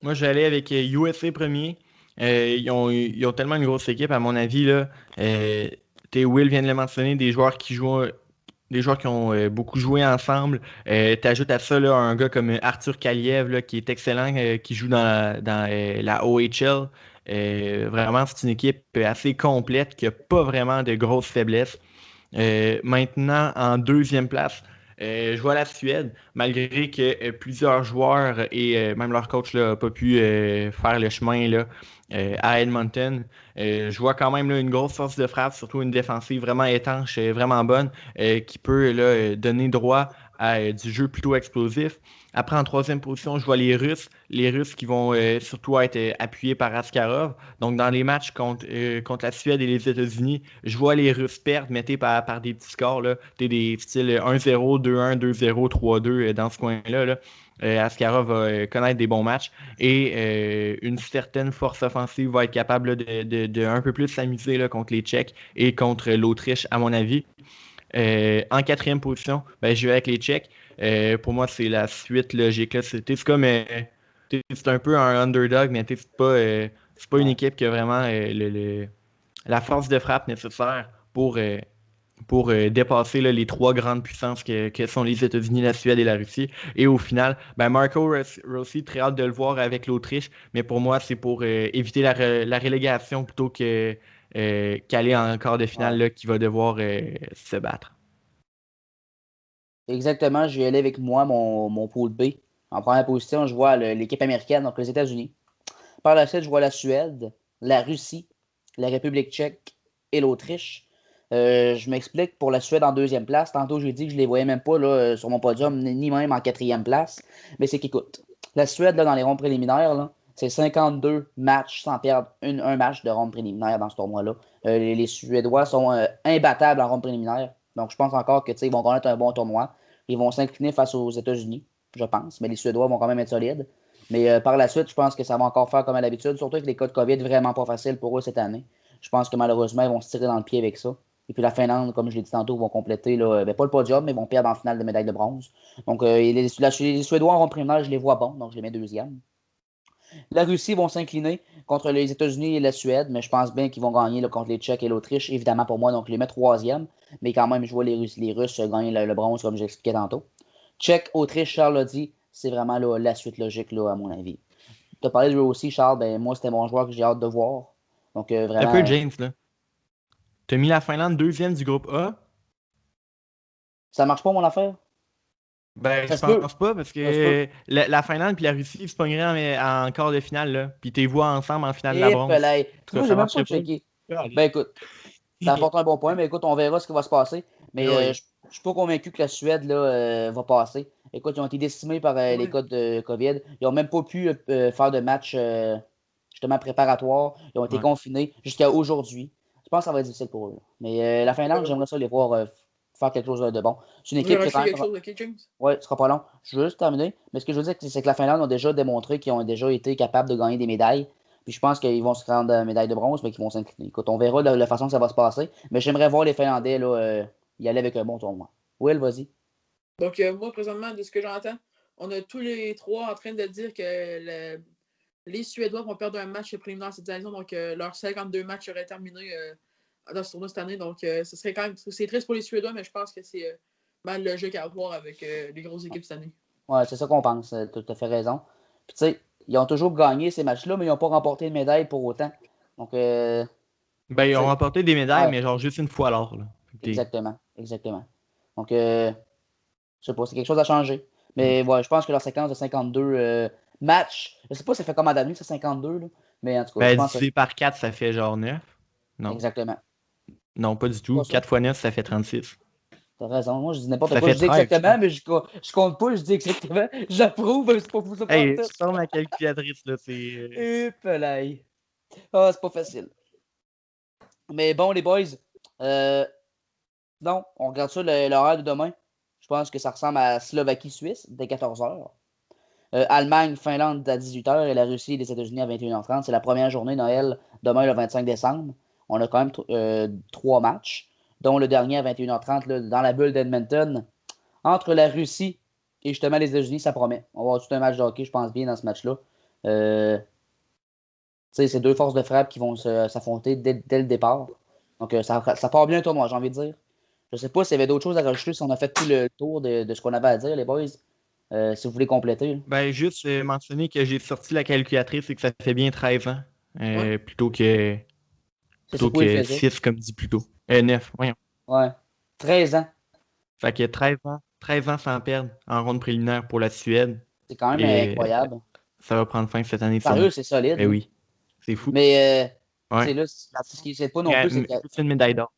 Moi, j'allais avec USA premier. Ils ont tellement une grosse équipe, à mon avis. Là, Will vient de le mentionner, des joueurs qui ont beaucoup joué ensemble. T'ajoutes à ça là, un gars comme Arthur Kaliev, là, qui est excellent, qui joue dans la OHL. Vraiment, c'est une équipe assez complète qui n'a pas vraiment de grosses faiblesses. Maintenant, en deuxième place, je vois la Suède, malgré que plusieurs joueurs et même leur coach n'ont pas pu faire le chemin là, à Edmonton. Je vois quand même là, une grosse force de frappe, surtout une défensive vraiment étanche, vraiment bonne, qui peut là, donner droit à du jeu plutôt explosif. Après, en troisième position, je vois les Russes. Les Russes qui vont surtout être appuyés par Askarov. Donc, dans les matchs contre la Suède et les États-Unis, je vois les Russes perdre, mais par des petits scores. Là. Des styles 1-0, 2-1, 2-0, 3-2 dans ce coin-là. Là. Askarov va connaître des bons matchs et une certaine force offensive va être capable là, de un peu plus s'amuser là, contre les Tchèques et contre l'Autriche, à mon avis. En quatrième position, je vais avec les Tchèques. Pour moi, c'est la suite logique. Là. C'est comme c'est un peu un underdog, mais c'est pas une équipe qui a vraiment la force de frappe nécessaire pour dépasser là, les trois grandes puissances que sont les États-Unis, la Suède et la Russie. Et au final, Marco Rossi, très hâte de le voir avec l'Autriche, mais pour moi, c'est pour éviter la relégation plutôt qu'aller en quart de finale là, qui va devoir se battre. Exactement, je vais aller avec moi, mon pool B. En première position, je vois l'équipe américaine, donc les États-Unis. Par la suite, je vois la Suède, la Russie, la République tchèque et l'Autriche. Je m'explique pour la Suède en deuxième place. Tantôt, j'ai dit que je ne les voyais même pas là, sur mon podium, ni même en quatrième place. Mais c'est qu'écoute, la Suède, là, dans les rondes préliminaires, là, c'est 52 matchs sans perdre un match de ronde préliminaire dans ce tournoi-là. Les Suédois sont imbattables en ronde préliminaire. Donc, je pense encore que ils vont connaître un bon tournoi. Ils vont s'incliner face aux États-Unis, je pense. Mais les Suédois vont quand même être solides. Mais par la suite, je pense que ça va encore faire comme à l'habitude, surtout avec les cas de COVID vraiment pas faciles pour eux cette année. Je pense que malheureusement, ils vont se tirer dans le pied avec ça. Et puis la Finlande, comme je l'ai dit tantôt, vont compléter, là, pas le podium, mais vont perdre en finale de médaille de bronze. Donc les Suédois en ronde préliminaire, je les vois bons, donc je les mets deuxième. La Russie vont s'incliner contre les États-Unis et la Suède, mais je pense bien qu'ils vont gagner là, contre les Tchèques et l'Autriche, évidemment pour moi, donc je les mets troisième. Mais quand même, je vois les Russes gagner le bronze, comme j'expliquais tantôt. Tchèque, Autriche, Charles l'a dit, c'est vraiment là, la suite logique, là, à mon avis. Tu as parlé de lui aussi, Charles, moi, c'était mon joueur que j'ai hâte de voir. Donc, vraiment. Un peu, James, là. Tu as mis la Finlande deuxième du groupe A. Ça marche pas, mon affaire? Je pense pas, parce que la Finlande et la Russie se pogneraient en quart de finale, là. Puis tu les vois ensemble en finale de la bronze. Moi, j'ai même pas checké. Écoute, ça apporte un bon point, mais écoute, on verra ce qui va se passer. Mais je suis pas convaincu que la Suède là, va passer. Écoute, ils ont été décimés par les cas de COVID. Ils n'ont même pas pu faire de match justement préparatoire. Ils ont été confinés jusqu'à aujourd'hui. Je pense que ça va être difficile pour eux. Mais la Finlande, j'aimerais ça les voir faire quelque chose de bon. C'est une équipe qui est quand même. Oui, ce sera pas long. Je veux juste terminer. Mais ce que je veux dire, c'est que la Finlande a déjà démontré qu'ils ont déjà été capables de gagner des médailles. Puis je pense qu'ils vont se rendre à la médaille de bronze, mais qu'ils vont s'incliner. Écoute, on verra la façon que ça va se passer. Mais j'aimerais voir les Finlandais là, y aller avec un bon tournoi. Will, vas-y. Donc, moi, présentement, de ce que j'entends, on a tous les trois en train de dire que les Suédois vont perdre un match préliminaire cette saison. Donc, leurs 52 matchs seraient terminés dans ce tournoi cette année. Donc, ce serait quand même. C'est triste pour les Suédois, mais je pense que c'est mal logique à avoir avec les grosses équipes cette année. Ouais, c'est ça qu'on pense. Tu as tout à fait raison. Puis, tu sais, ils ont toujours gagné ces matchs-là, mais ils n'ont pas remporté de médaille pour autant. Donc, Ben, ils ont remporté des médailles, ouais. mais genre juste une fois alors. Là. Exactement. Donc, je sais pas, c'est quelque chose à changer. Mais ouais, je pense que leur séquence de 52 matchs, je sais pas, ça fait combien d'années, ça, 52, là. Mais en tout cas, je Ben, pense que. divisé par 4, ça fait genre 9. Non. Exactement. Non, pas du C'est tout. pas ça. 4 fois 9, ça fait 36. T'as raison. Moi, je dis n'importe Ça quoi. fait Je dis 13, exactement, mais je compte pas, je dis exactement. J'approuve, c'est pas fou, ça pas Hey, tout. je sors ma calculatrice, là, c'est... Et pelaille. Ah, c'est pas facile. Mais bon, les boys, non, on regarde ça l'horaire de demain. Je pense que ça ressemble à Slovaquie-Suisse, dès 14h. Allemagne-Finlande à 18h et la Russie et les États-Unis à 21h30. C'est la première journée Noël, demain le 25 décembre. On a quand même 3 matchs, dont le dernier à 21h30 là, dans la bulle d'Edmonton. Entre la Russie et justement les États-Unis, ça promet. On va avoir tout un match de hockey, je pense bien, dans ce match-là. C'est deux forces de frappe qui vont s'affronter dès le départ. Donc, ça part bien le tournoi, j'ai envie de dire. Je sais pas s'il y avait d'autres choses à rajouter, si on a fait tout le tour de ce qu'on avait à dire, les boys. Si vous voulez compléter. Là. Ben, juste mentionner que j'ai sorti la calculatrice et que ça fait bien 13 ans. Ouais. Plutôt que C'est quoi il faisait? 6, comme dit plus tôt. 9, voyons. Ouais. 13 ans. Fait que 13 ans sans perdre en ronde préliminaire pour la Suède. C'est quand même Et incroyable. ça va prendre fin cette année sûrement. Sérieux, c'est solide. Ben Là. oui, c'est fou. Mais, tu Ouais. sais, là, ce qui ne pas non plus, c'est que. C'est une médaille d'or.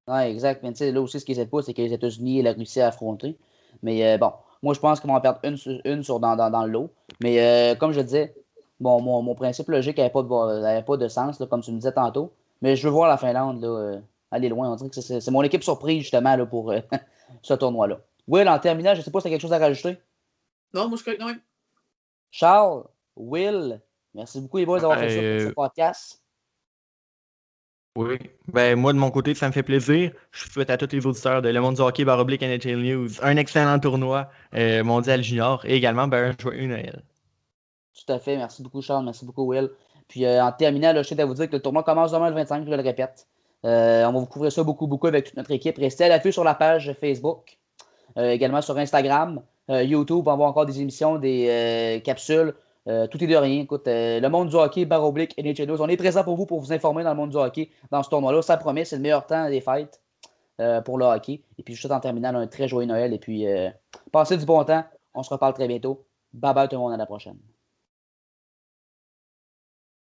Ouais, exact. Mais tu sais, là aussi, ce qui ne pas, c'est que les États-Unis et la Russie à affronter. Mais bon, moi, je pense qu'ils vont en perdre dans le lot. Mais comme je disais, bon, mon principe logique n'avait pas de sens, là, comme tu me disais tantôt. Mais je veux voir la Finlande là, aller loin. On dirait que c'est mon équipe surprise, justement, là, pour ce tournoi-là. Will, en terminant, je ne sais pas si tu as quelque chose à rajouter. Non, moi, je suis correct, non, même. Charles, Will, merci beaucoup, les boys, d'avoir fait ça pour ce podcast. Oui. Ben, moi, de mon côté, ça me fait plaisir. Je souhaite à tous les auditeurs de Le Monde du Hockey / NHL News un excellent tournoi mondial junior et également un joyeux Noël. Tout à fait. Merci beaucoup, Charles. Merci beaucoup, Will. Puis en terminant, là, je tiens à vous dire que le tournoi commence demain le 25, je le répète. On va vous couvrir ça beaucoup avec toute notre équipe. Restez à l'affût sur la page Facebook, également sur Instagram, YouTube. On va avoir encore des émissions, des capsules. Tout est de rien. Écoute, le monde du hockey / NHL News. On est présent pour vous informer dans le monde du hockey dans ce tournoi-là. Ça promet, c'est le meilleur temps des fêtes pour le hockey. Et puis, juste en terminant, là, un très joyeux Noël. Et puis, passez du bon temps. On se reparle très bientôt. Bye bye tout le monde, à la prochaine.